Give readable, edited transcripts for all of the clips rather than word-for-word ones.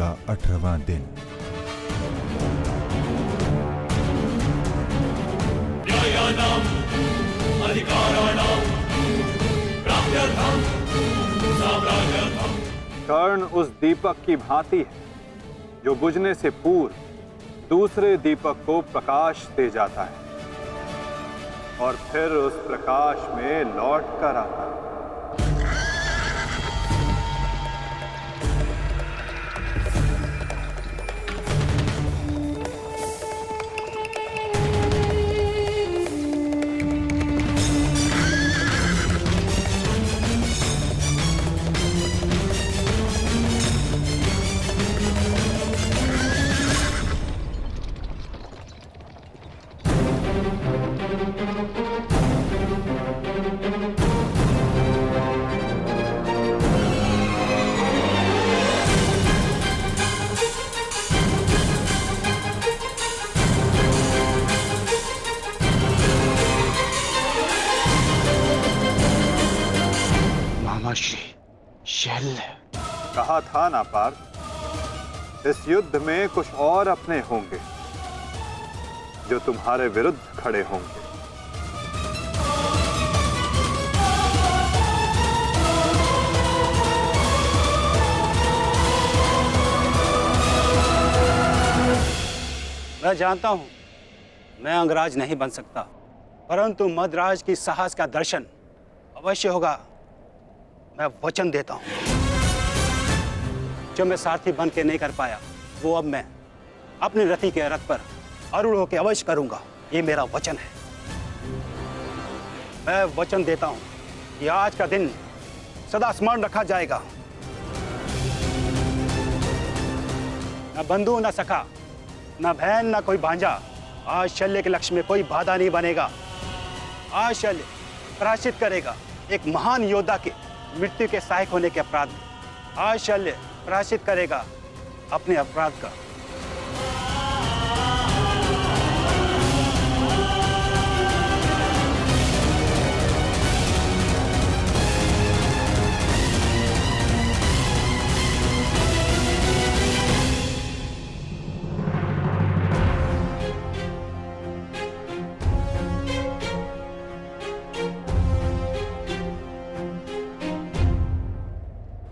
का 18वां दिन। न्यायानां अधिकाराणां प्राप्त्यर्थं साम्राज्यर्थं। कर्ण उस दीपक की भांति है जो बुझने से पूर्व दूसरे दीपक को प्रकाश दे जाता है और फिर उस प्रकाश में लौट कर आता है। शैल्य, कहा था ना पार्थ, इस युद्ध में कुछ और अपने होंगे जो तुम्हारे विरुद्ध खड़े होंगे। मैं जानता हूं मैं अंगराज नहीं बन सकता, परंतु मद्राज की साहस का दर्शन अवश्य होगा। मैं वचन देता हूं जो मैं सारथी बन के नहीं कर पाया वो अब मैं अपने रथी के रथ पर आरूढ़ होकर अवश्य करूंगा। ये मेरा वचन है। मैं वचन देता हूं कि आज का दिन सदा स्मरण रखा जाएगा। न बंधु न सखा, न बहन न कोई भांजा, आज शल्य के लक्ष्य में कोई बाधा नहीं बनेगा। आज शल्य प्रायश्चित करेगा एक महान योद्धा के मृत्यु के सहायक होने के अपराध में। आज शल्य प्रायश्चित करेगा अपने अपराध का।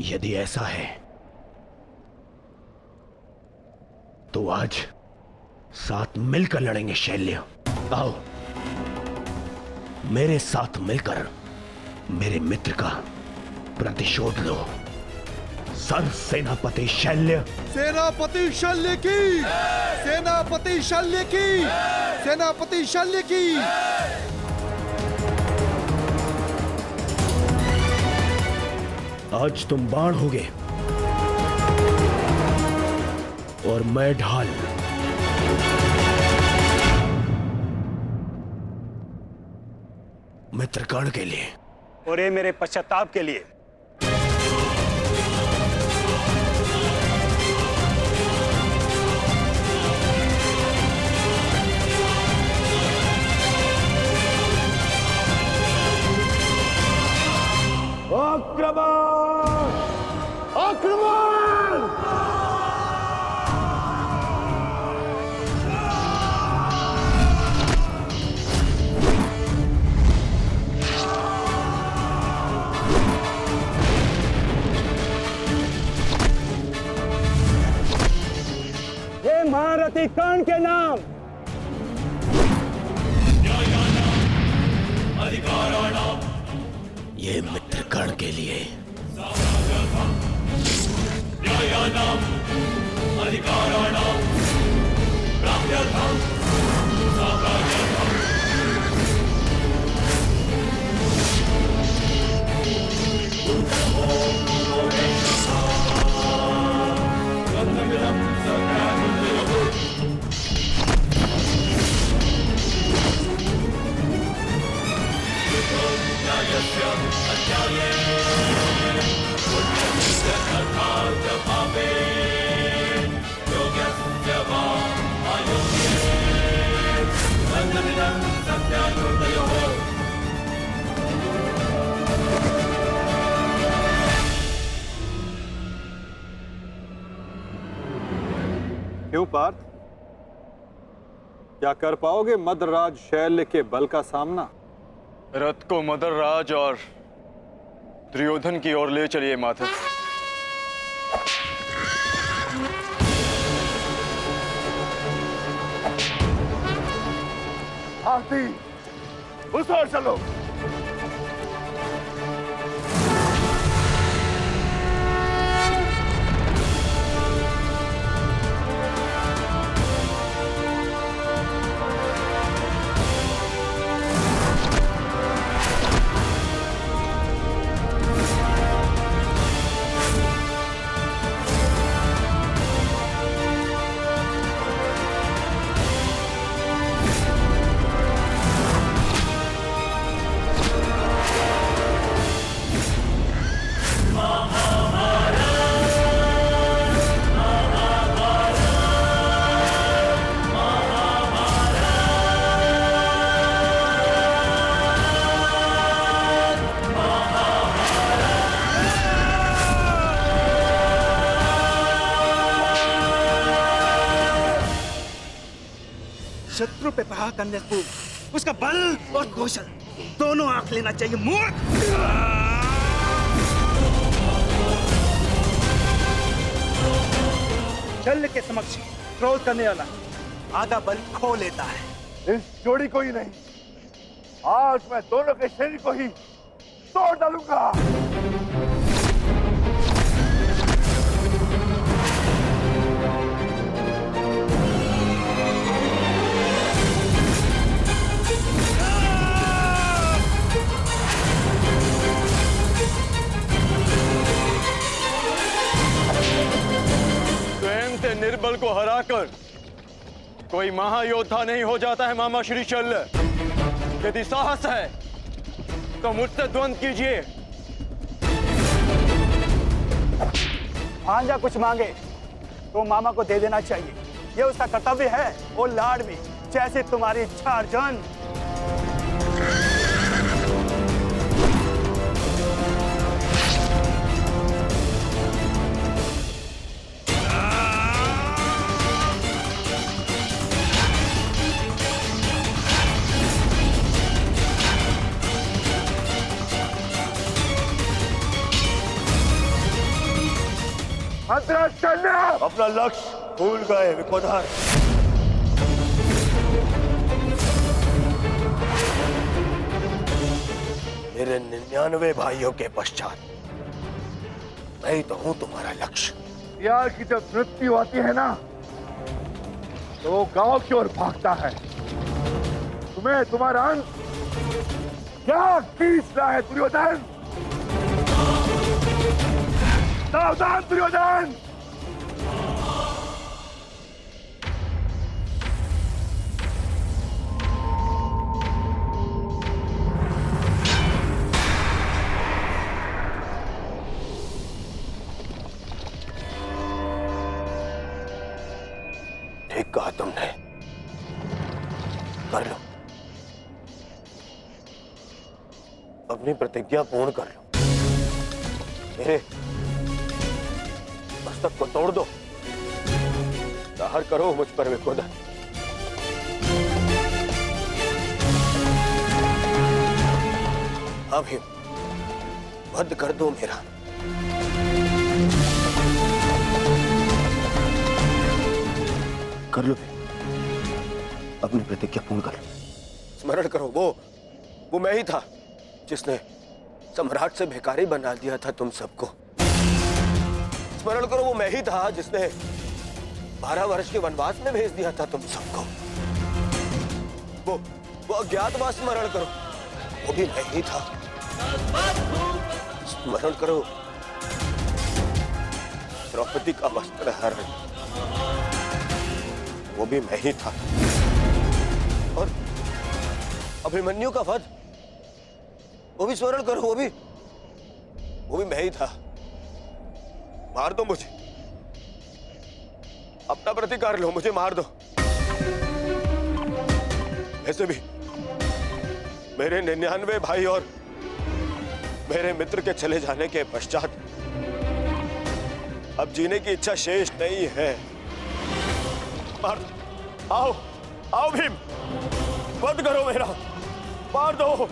यदि ऐसा है तो आज साथ मिलकर लड़ेंगे शैल्य। आओ मेरे साथ मिलकर मेरे मित्र का प्रतिशोध लो। सर सेनापति शैल्य। सेनापति शल्य की, सेनापति शल्य की, सेनापति शल्य की। आज तुम बाण होगे और मैं ढाल। मित्र कर्ण के लिए और ये मेरे पश्चाताप के लिए। आक्रमण! आक्रमण! ये महारथी कर्ण के नाम। ये मित्र कर्ण के लिए। न्यायानां अधिकाराणां प्राप्त्यर्थं साम्राज्यर्थं। गन्धमिदं सत्यानुजयो न्यायस्य अध्याये पुण्यस्य तथार्थ भावे योग्यस्य क्यों पार्थ, क्या कर पाओगे मद्रराज शैल्य के बल का सामना? रथ को मदरराज और दुर्योधन की ओर ले चलिए माधव। हाथी उस ओर चलो। शत्रु पे प्रहार करने से पूर्व उसका बल और कौशल दोनों आंख लेना चाहिए। मूर्ख! शल्य के समक्ष क्रोध करने वाला आधा बल खो लेता है। इस जोड़ी को ही नहीं, आज मैं दोनों के शरीर को ही तोड़ डालूंगा। स्वयं से निर्बल को हराकर कोई महायोद्धा नहीं हो जाता है मामा श्री शल्य। यदि साहस है तो मुझसे द्वंद्व कीजिए। भांजा कुछ मांगे तो मामा को दे देना चाहिए, ये उसका कर्तव्य है। वो लाड भी जैसे तुम्हारी इच्छा अर्जुन। अपना लक्ष्य भूल गए विकोधर। मेरे 99 भाइयों के पश्चात मैं तो हूं तुम्हारा लक्ष्य। प्यार की जब मृत्यु आती है ना तो वो गांव की ओर भागता है। तुम्हें तुम्हारा अंत क्या खींच रहा है दुर्योधन? सावधान दुर्योधन! ठीक कहा तुमने, कर लो, अपनी प्रतिज्ञा पूर्ण कर लो। मेरे मस्तक को तोड़ दो, दाहर करो मुझ पर विकोधर। अभी वध कर दो मेरा। कर लो, अपनी प्रतिज्ञा पूर्ण कर लो। स्मरण करो, वो मैं ही था जिसने सम्राट से भिखारी बना दिया था तुम सबको। स्मरण करो, वो मैं ही था जिसने 12 वर्ष के वनवास में भेज दिया था तुम सबको। वो अज्ञातवास स्मरण करो, वो भी मैं ही था। स्मरण करो, द्रौपदी का वस्त्र हरण, वो भी मैं ही था। और अभिमन्यु का वध, वो भी स्मरण करो, वो भी मैं ही था। मार दो मुझे, अपना प्रतिकार लो, मुझे मार दो। ऐसे भी मेरे 99 भाई और मेरे मित्र के चले जाने के पश्चात अब जीने की इच्छा शेष नहीं है। मार आओ आओ भीम, वध करो मेरा, मार दो।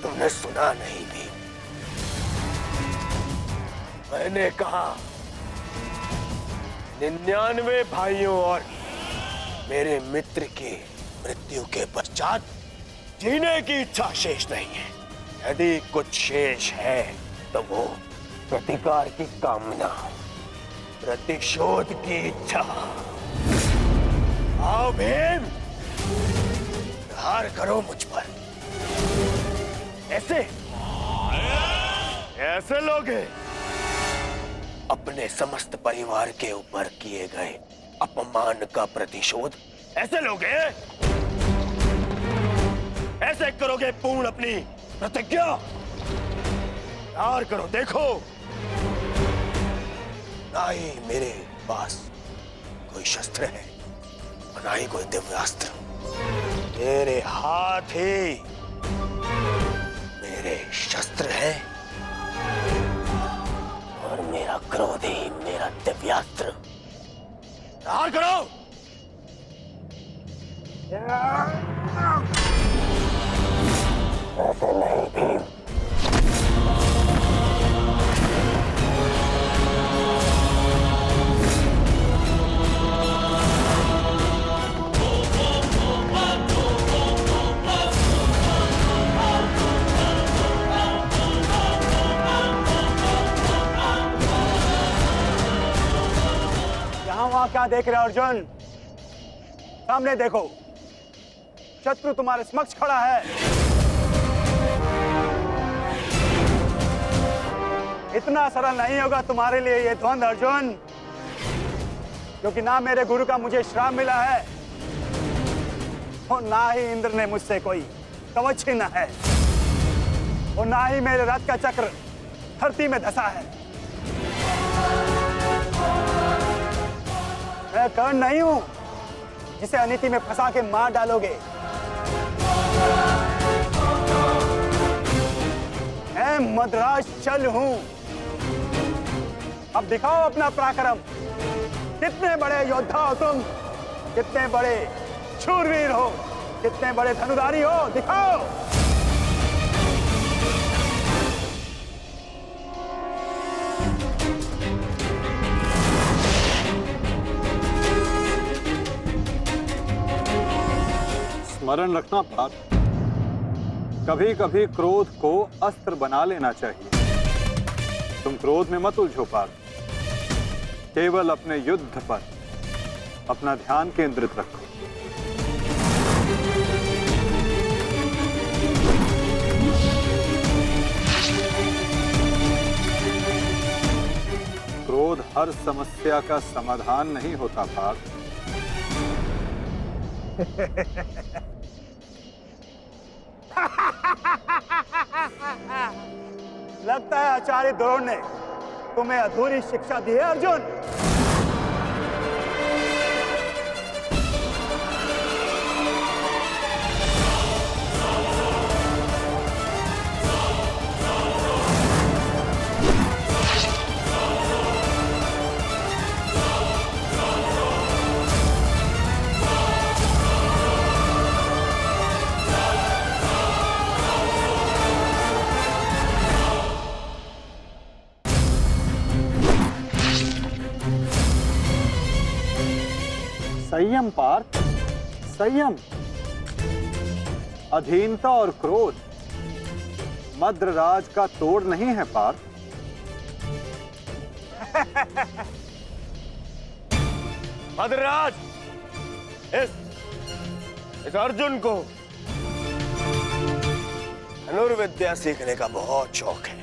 तुमने सुना नहीं भी, मैंने कहा 99 भाइयों और मेरे मित्र की मृत्यु के पश्चात जीने की इच्छा शेष नहीं है। यदि कुछ शेष है तो वो प्रतिकार की कामना, प्रतिशोध की इच्छा। आओ भीम, प्रहार करो मुझ पर। ऐसे ऐसे लोग अपने समस्त परिवार के ऊपर किए गए अपमान का प्रतिशोध, ऐसे लोग ऐसे करोगे पूर्ण अपनी प्रतिज्ञा। प्यार करो, देखो ना ही मेरे पास कोई शस्त्र है और ना ही कोई दिव्यास्त्र। मेरे हाथ ही मेरे शस्त्र है और मेरा क्रोध ही मेरा दिव्यास्त्र। प्यार करो। ऐसे नहीं भीम, वहां क्या देख रहे हो अर्जुन? सामने देखो, शत्रु तुम्हारे समक्ष खड़ा है। इतना सरल नहीं होगा तुम्हारे लिए ये द्वंद अर्जुन, क्योंकि ना मेरे गुरु का मुझे श्राप मिला है और ना ही इंद्र ने मुझसे कोई कवच छीना है और ना ही मेरे रथ का चक्र धरती में धंसा है। मैं कर्ण नहीं हूं जिसे अनीति में फंसा के मार डालोगे। मैं मद्राज चल हूं। अब दिखाओ अपना पराक्रम। कितने बड़े योद्धा हो तुम, कितने बड़े शूरवीर हो, कितने बड़े धनुधारी हो, दिखाओ। स्मरण रखना पार्थ, कभी कभी क्रोध को अस्त्र बना लेना चाहिए। तुम क्रोध में मत उलझो पार्थ, केवल अपने युद्ध पर अपना ध्यान केंद्रित रखो। क्रोध हर समस्या का समाधान नहीं होता पार्थ। लगता है आचार्य द्रोण ने तुम्हें अधूरी शिक्षा दी है अर्जुन। संयम पार्थ, संयम। अधीनता और क्रोध मद्रराज का तोड़ नहीं है पार्थ। मद्रराज, इस अर्जुन को धनुर्विद्या सीखने का बहुत शौक है।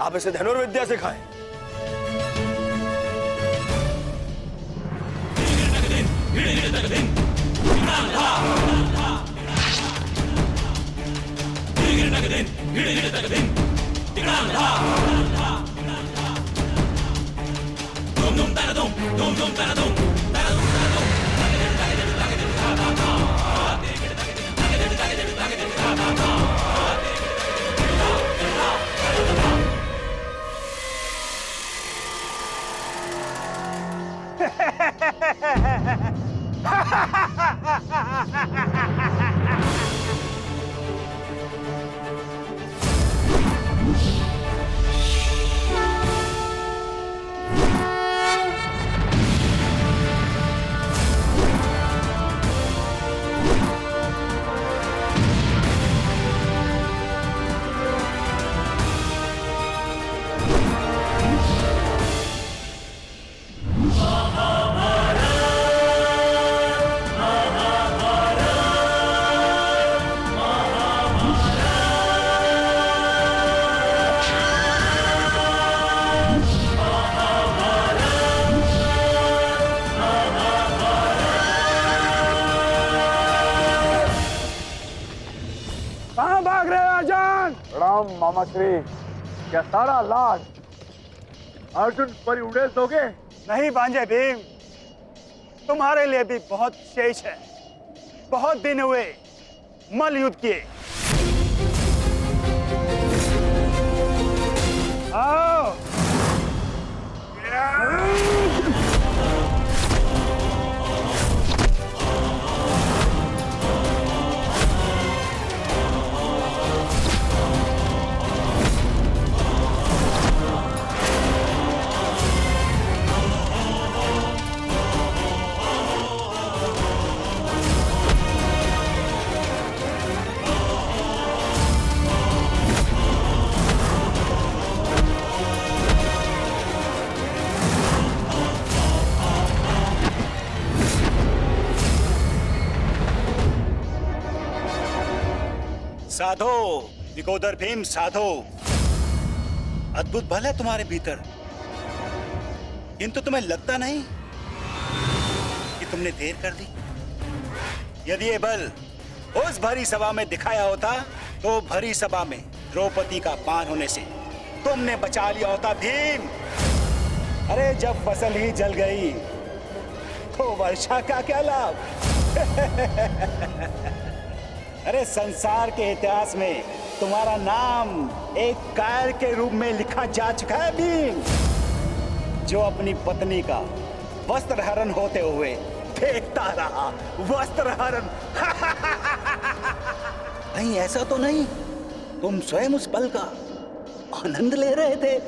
आप इसे धनुर्विद्या सिखाएं। कहां भाग रहे हो अर्जुन? प्रणाम मामा श्री। क्या सारा लाज अर्जुन पर उड़ेल दोगे? नहीं भांजे भीम, तुम्हारे लिए भी बहुत शेष है। बहुत दिन हुए मल युद्ध किए। आओ। साधो विकोदर भीम, साधो। अद्भुत बल है तुम्हारे भीतर, किंतु तुम्हें लगता नहीं कि तुमने देर कर दी। यदि ये बल उस भरी सभा में दिखाया होता तो भरी सभा में द्रौपदी का पान होने से तुमने बचा लिया होता भीम। अरे जब फसल ही जल गई तो वर्षा का क्या लाभ? अरे संसार के इतिहास में तुम्हारा नाम एक कायर के रूप में लिखा जा चुका है भीम, जो अपनी पत्नी का वस्त्र हरण होते हुए देखता रहा। वस्त्र हरण। कहीं ऐसा तो नहीं तुम स्वयं उस पल का आनंद ले रहे थे?